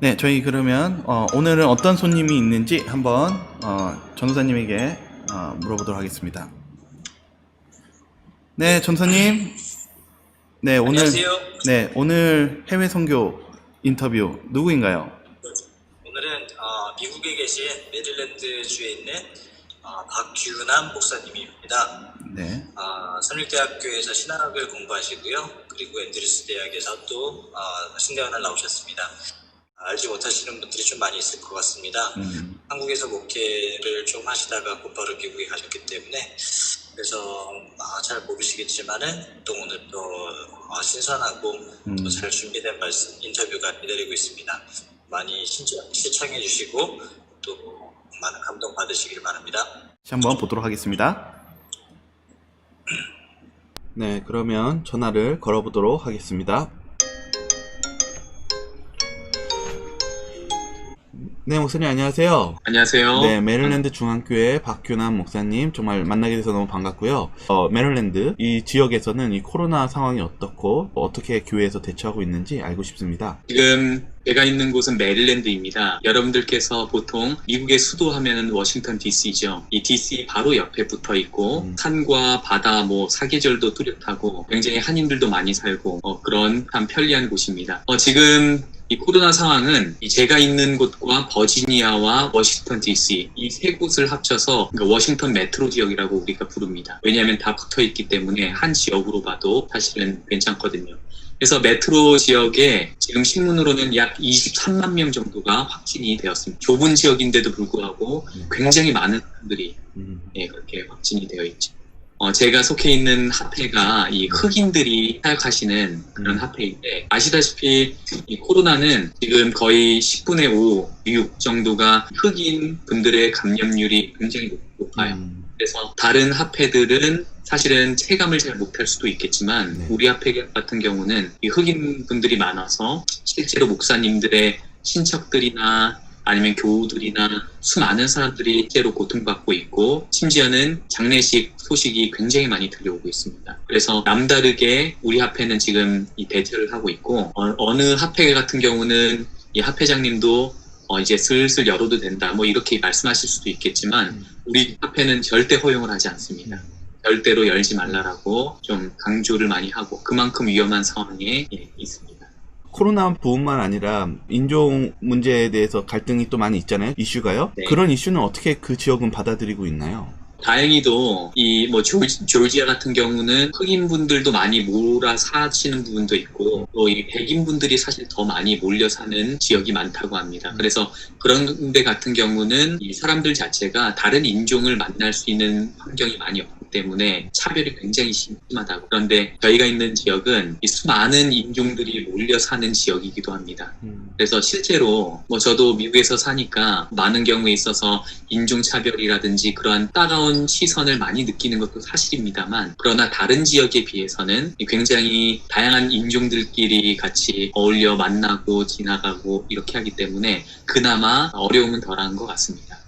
네, 저희 그러면 오늘은 어떤 손님이 있는지 한번 전도사님에게 물어보도록 하겠습니다. 네, 전도사님. 네, 안녕하세요. 오늘 해외 선교 인터뷰 누구인가요? 오늘은 미국에 계신 메릴랜드주에 있는 박규남 목사님입니다. 네. 선일대학교에서 신학을 공부하시고요. 그리고 앤드루스 대학에서 또 신대원을 나오셨습니다. 알지 못하시는 분들이 좀 많이 있을 것 같습니다. 한국에서 목회를 좀 하시다가 곧바로 미국에 가셨기 때문에 그래서 잘 모르시겠지만은 또 오늘 또 신선하고 또 잘 준비된 말씀 인터뷰가 기다리고 있습니다. 많이 시청해 주시고 또 많은 감동 받으시길 바랍니다. 한번 보도록 하겠습니다. 네, 그러면 전화를 걸어보도록 하겠습니다. 네, 목사님 안녕하세요. 안녕하세요. 네, 메릴랜드 중앙교회 박규남 목사님 정말 만나게 돼서 너무 반갑고요. 메릴랜드 이 지역에서는 이 코로나 상황이 어떻고 어떻게 교회에서 대처하고 있는지 알고 싶습니다. 지금 제가 있는 곳은 메릴랜드입니다. 여러분들께서 보통 미국의 수도 하면은 워싱턴 DC죠. 이 DC 바로 옆에 붙어 있고 산과 바다, 사계절도 뚜렷하고 굉장히 한인들도 많이 살고 그런 참 편리한 곳입니다. 지금 이 코로나 상황은 제가 있는 곳과 버지니아와 워싱턴 DC 이 세 곳을 합쳐서 워싱턴 메트로 지역이라고 우리가 부릅니다. 왜냐하면 다 붙어 있기 때문에 한 지역으로 봐도 사실은 괜찮거든요. 그래서 메트로 지역에 지금 신문으로는 약 23만 명 정도가 확진이 되었습니다. 좁은 지역인데도 불구하고 굉장히 많은 사람들이 그렇게 확진이 되어 있죠. 제가 속해 있는 합회가 이 흑인들이 사역하시는 그런 합회인데, 아시다시피 이 코로나는 지금 거의 10분의 5, 6 정도가 흑인 분들의 감염률이 굉장히 높아요. 그래서 다른 합회들은 사실은 체감을 잘 못할 수도 있겠지만 우리 합회 같은 경우는 이 흑인 분들이 많아서 실제로 목사님들의 친척들이나 아니면 교우들이나 수많은 사람들이 실제로 고통받고 있고 심지어는 장례식 소식이 굉장히 많이 들려오고 있습니다. 그래서 남다르게 우리 합회는 지금 이 대처를 하고 있고 어느 합회 같은 경우는 이 합회장님도 이제 슬슬 열어도 된다 이렇게 말씀하실 수도 있겠지만 우리 합회는 절대 허용을 하지 않습니다. 절대로 열지 말라라고 좀 강조를 많이 하고 그만큼 위험한 상황에 있습니다. 코로나뿐만 아니라 인종 문제에 대해서 갈등이 또 많이 있잖아요. 이슈가요. 네. 그런 이슈는 어떻게 그 지역은 받아들이고 있나요? 다행히도 이 조지아 같은 경우는 흑인분들도 많이 몰아 사시는 부분도 있고 또 이 백인분들이 사실 더 많이 몰려 사는 지역이 많다고 합니다. 그래서 그런 데 같은 경우는 이 사람들 자체가 다른 인종을 만날 수 있는 환경이 많이 없기 때문에 차별이 굉장히 심하다고. 그런데 저희가 있는 지역은 이 수많은 인종들이 몰려 사는 지역이기도 합니다. 그래서 실제로 저도 미국에서 사니까 많은 경우에 있어서 인종차별이라든지 그러한 따가운 시선을 많이 느끼는 것도 사실입니다만, 그러나 다른 지역에 비해서는 굉장히 다양한 인종들끼리 같이 어울려 만나고 지나가고 이렇게 하기 때문에 그나마 어려움은 덜한 것 같습니다.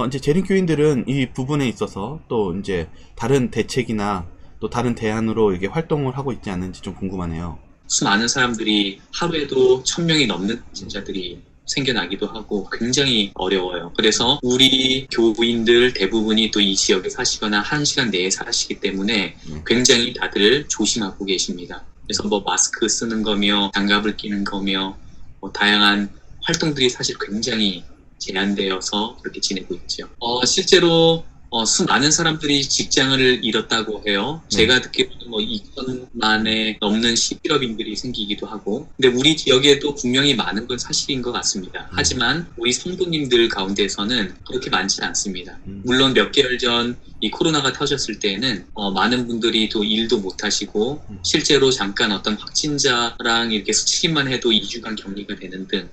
이제 재림교인들은 이 부분에 있어서 또 이제 다른 대책이나 또 다른 대안으로 이게 활동을 하고 있지 않는지 좀 궁금하네요. 수많은 사람들이 하루에도 1000명이 넘는 진짜들이 생겨나기도 하고 굉장히 어려워요. 그래서 우리 교우인들 대부분이 또 이 지역에 사시거나 1시간 내에 사시기 때문에 굉장히 다들 조심하고 계십니다. 그래서 마스크 쓰는 거며 장갑을 끼는 거며 다양한 활동들이 사실 굉장히 제한되어서 그렇게 지내고 있죠. 실제로 수많은 사람들이 직장을 잃었다고 해요. 제가 듣기로는 2천만에 넘는 실업인들이 생기기도 하고, 근데 우리 지역에도 분명히 많은 건 사실인 것 같습니다. 하지만 우리 성도님들 가운데서는 그렇게 많지 않습니다. 물론 몇 개월 전 이 코로나가 터졌을 때에는 많은 분들이 또 일도 못 하시고 실제로 잠깐 어떤 확진자랑 이렇게 스치기만 해도 2주간 격리가 되는 등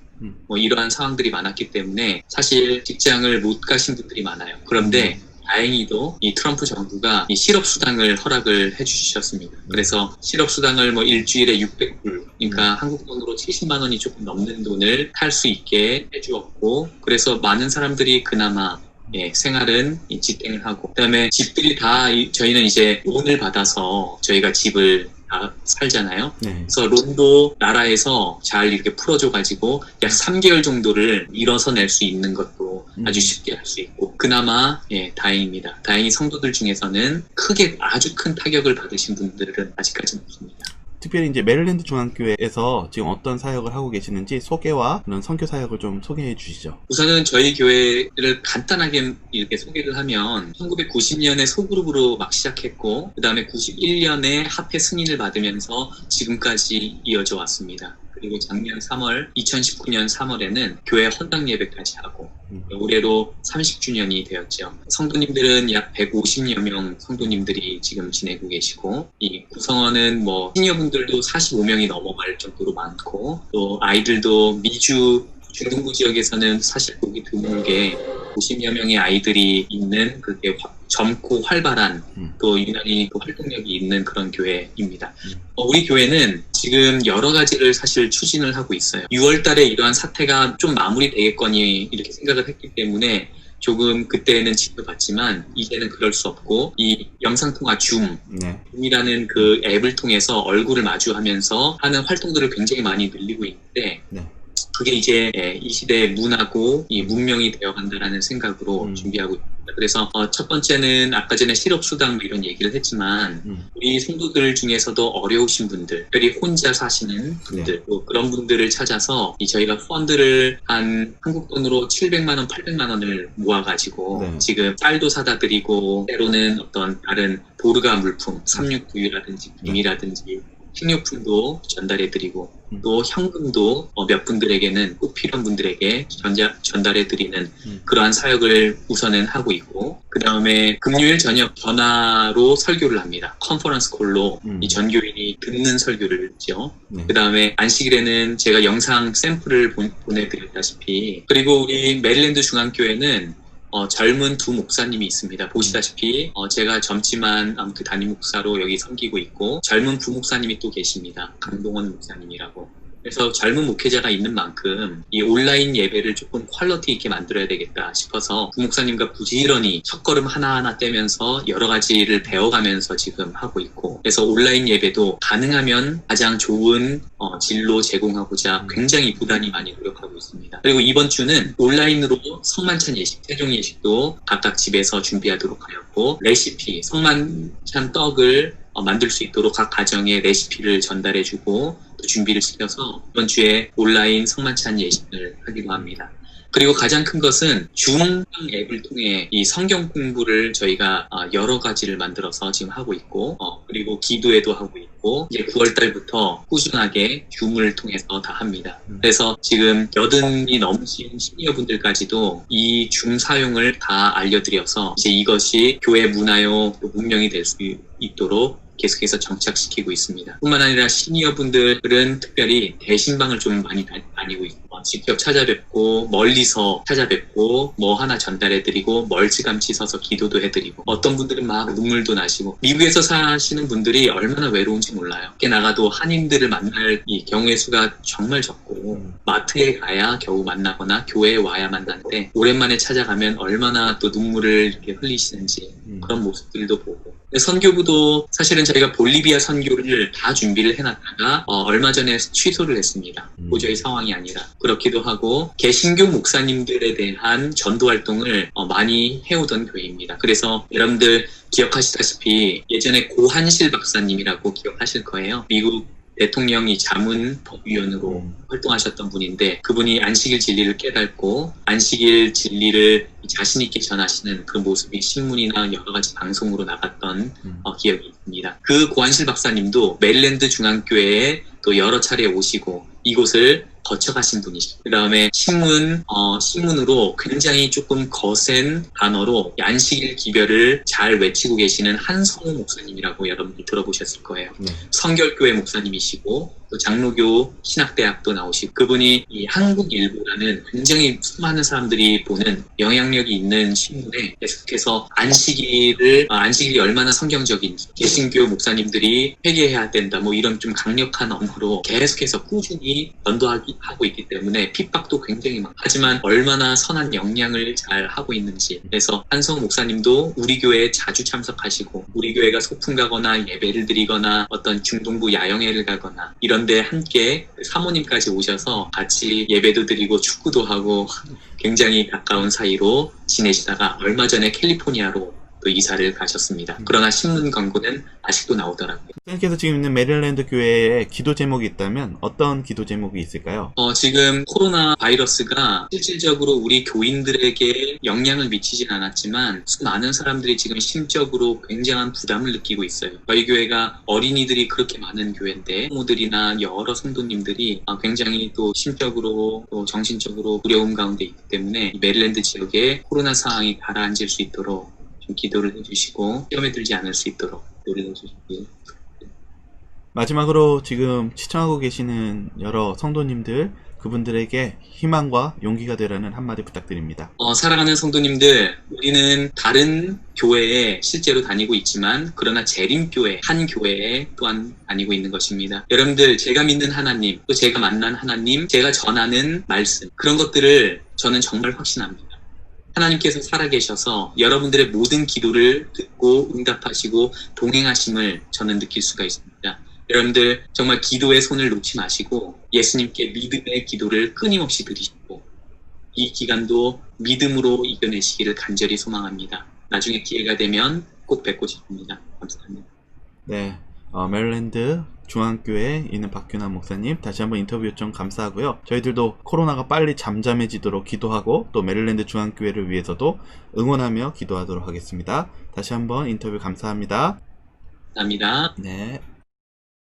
이러한 상황들이 많았기 때문에 사실 직장을 못 가신 분들이 많아요. 그런데 다행히도 이 트럼프 정부가 이 실업수당을 허락을 해주셨습니다. 그래서 실업수당을 일주일에 600불, 그러니까 한국 돈으로 70만 원이 조금 넘는 돈을 탈 수 있게 해주었고, 그래서 많은 사람들이 그나마 생활은 지탱을 하고, 그다음에 집들이 다 저희는 이제 론을 받아서 저희가 집을 다 살잖아요. 네. 그래서 론도 나라에서 잘 이렇게 풀어줘가지고 약 3개월 정도를 밀어서 낼 수 있는 것도 아주 쉽게 할 수 있고, 그나마 다행입니다. 다행히 성도들 중에서는 크게 아주 큰 타격을 받으신 분들은 아직까지는 없습니다. 특별히 이제 메릴랜드 중앙교회에서 지금 어떤 사역을 하고 계시는지 소개와 그런 선교 사역을 좀 소개해 주시죠. 우선은 저희 교회를 간단하게 이렇게 소개를 하면 1990년에 소그룹으로 막 시작했고, 그 다음에 91년에 합회 승인을 받으면서 지금까지 이어져 왔습니다. 그리고 작년 3월, 2019년 3월에는 교회 헌당 예배까지 하고 올해로 30주년이 되었죠. 성도님들은 약 150여 명 성도님들이 지금 지내고 계시고, 이 구성원은 뭐 시니어분들도 45명이 넘어갈 정도로 많고, 또 아이들도 미주 중동부 지역에서는 사실 보기 드물게 50여 명의 아이들이 있는 그렇게 젊고 활발한 또 유난히 또 활동력이 있는 그런 교회입니다. 우리 교회는 지금 여러 가지를 사실 추진을 하고 있어요. 6월 달에 이러한 사태가 좀 마무리되겠거니 이렇게 생각을 했기 때문에 조금 그때는 지켜봤지만 이제는 그럴 수 없고, 이 영상통화 줌이라는 그 앱을 통해서 얼굴을 마주하면서 하는 활동들을 굉장히 많이 늘리고 있는데, 그게 이제 이 시대의 문화고 이 문명이 되어간다라는 생각으로 준비하고 있습니다. 그래서 첫 번째는 아까 전에 실업수당 이런 얘기를 했지만 우리 성도들 중에서도 어려우신 분들, 특별히 혼자 사시는 분들, 또 그런 분들을 찾아서 저희가 펀드를 한 한국 돈으로 700만 원, 800만 원을 모아가지고 지금 쌀도 사다 드리고, 때로는 어떤 다른 도르가 물품, 삼육구유라든지 김이라든지 식료품도 전달해드리고, 또 현금도 몇 분들에게는 꼭 필요한 분들에게 전달해드리는 그러한 사역을 우선은 하고 있고, 그 다음에 금요일 저녁 전화로 설교를 합니다. 컨퍼런스 콜로 이 전교인이 듣는 설교를 했죠. 그 다음에 안식일에는 제가 영상 샘플을 보내드렸다시피, 그리고 우리 메릴랜드 중앙교회는 젊은 두 목사님이 있습니다. 보시다시피 제가 젊지만 아무튼 담임 목사로 여기 섬기고 있고, 젊은 부목사님이 또 계십니다. 강동원 목사님이라고. 그래서 젊은 목회자가 있는 만큼 이 온라인 예배를 조금 퀄리티 있게 만들어야 되겠다 싶어서 부목사님과 부지런히 첫걸음 하나하나 떼면서 여러 가지를 배워가면서 지금 하고 있고, 그래서 온라인 예배도 가능하면 가장 좋은 진로 제공하고자 굉장히 부단히 많이 노력하고 있습니다. 그리고 이번 주는 온라인으로 성만찬 예식, 세종 예식도 각각 집에서 준비하도록 하였고, 레시피, 성만찬 떡을 만들 수 있도록 각 가정에 레시피를 전달해주고 또 준비를 시켜서 이번 주에 온라인 성만찬 예식을 하기로 합니다. 그리고 가장 큰 것은 줌 앱을 통해 이 성경 공부를 저희가 여러 가지를 만들어서 지금 하고 있고, 그리고 기도회도 하고 있고, 이제 9월 달부터 꾸준하게 줌을 통해서 다 합니다. 그래서 지금 80이 넘으신 시니어분들까지도 이 줌 사용을 다 알려드려서 이제 이것이 교회 문화요 또 문명이 될 수 있도록 계속해서 정착시키고 있습니다. 뿐만 아니라 시니어분들은 특별히 대신방을 좀 많이 다니고 있고, 직접 찾아뵙고 멀리서 찾아뵙고 뭐 하나 전달해드리고 멀찌감치 서서 기도도 해드리고, 어떤 분들은 막 눈물도 나시고, 미국에서 사시는 분들이 얼마나 외로운지 몰라요. 밖에 나가도 한인들을 만날 이 경우의 수가 정말 적고, 마트에 가야 겨우 만나거나 교회에 와야 만나는데 오랜만에 찾아가면 얼마나 또 눈물을 이렇게 흘리시는지 그런 모습들도 보고, 선교부도 사실은 저희가 볼리비아 선교를 다 준비를 해놨다가 얼마 전에 취소를 했습니다. 도저히 상황이 아니라. 그렇기도 하고, 개신교 목사님들에 대한 전도 활동을 많이 해오던 교회입니다. 그래서 여러분들 기억하시다시피 예전에 고한실 박사님이라고 기억하실 거예요. 미국 대통령이 자문법위원으로 활동하셨던 분인데, 그분이 안식일 진리를 깨닫고 안식일 진리를 자신 있게 전하시는 그 모습이 신문이나 여러 가지 방송으로 나갔던 기억이 있습니다. 그 고한실 박사님도 메릴랜드 중앙교회에 또 여러 차례 오시고 이곳을 거쳐가신 분이시죠. 그 다음에 신문으로 굉장히 조금 거센 단어로 안식일 기별을 잘 외치고 계시는 한성호 목사님이라고 여러분들 들어보셨을 거예요. 성결교회 목사님이시고, 또 장로교 신학대학도 나오시고 그분이 이 한국일보라는 굉장히 수많은 사람들이 보는 영향력이 있는 신문에 계속해서 안식일이 얼마나 성경적인지 개신교 목사님들이 회개해야 된다 뭐 이런 좀 강력한 언어로 계속해서 꾸준히 전도하고 있기 때문에 핍박도 굉장히 많고 하지만 얼마나 선한 영향을 잘 하고 있는지 그래서 한성호 목사님도 우리 교회에 자주 참석하시고 우리 교회가 소풍 가거나 예배를 드리거나 어떤 중동부 야영회를 가거나 이런데 함께 사모님까지 오셔서 같이 예배도 드리고 축구도 하고 굉장히 가까운 사이로 지내시다가 얼마 전에 캘리포니아로 또 이사를 가셨습니다. 그러나 신문 광고는 아직도 나오더라고요. 선생님께서 지금 있는 메릴랜드 교회에 기도 제목이 있다면 어떤 기도 제목이 있을까요? 지금 코로나 바이러스가 실질적으로 우리 교인들에게 영향을 미치진 않았지만 수많은 사람들이 지금 심적으로 굉장한 부담을 느끼고 있어요. 저희 교회가 어린이들이 그렇게 많은 교회인데 부모들이나 여러 성도님들이 굉장히 또 심적으로 또 정신적으로 두려움 가운데 있기 때문에 이 메릴랜드 지역에 코로나 상황이 가라앉을 수 있도록 좀 기도를 해주시고 시험에 들지 않을 수 있도록 기도를 해주시기. 마지막으로 지금 시청하고 계시는 여러 성도님들 그분들에게 희망과 용기가 되라는 한마디 부탁드립니다. 사랑하는 성도님들, 우리는 다른 교회에 실제로 다니고 있지만 그러나 재림교회, 한 교회에 또한 다니고 있는 것입니다. 여러분들 제가 믿는 하나님, 또 제가 만난 하나님, 제가 전하는 말씀 그런 것들을 저는 정말 확신합니다. 하나님께서 살아계셔서 여러분들의 모든 기도를 듣고 응답하시고 동행하심을 저는 느낄 수가 있습니다. 여러분들 정말 기도의 손을 놓지 마시고 예수님께 믿음의 기도를 끊임없이 드리시고 이 기간도 믿음으로 이겨내시기를 간절히 소망합니다. 나중에 기회가 되면 꼭 뵙고 싶습니다. 감사합니다. 네, 메릴랜드 중앙교회에 있는 박균환 목사님 다시 한번 인터뷰 요청 감사하고요. 저희들도 코로나가 빨리 잠잠해지도록 기도하고 또 메릴랜드 중앙교회를 위해서도 응원하며 기도하도록 하겠습니다. 다시 한번 인터뷰 감사합니다. 감사합니다. 네.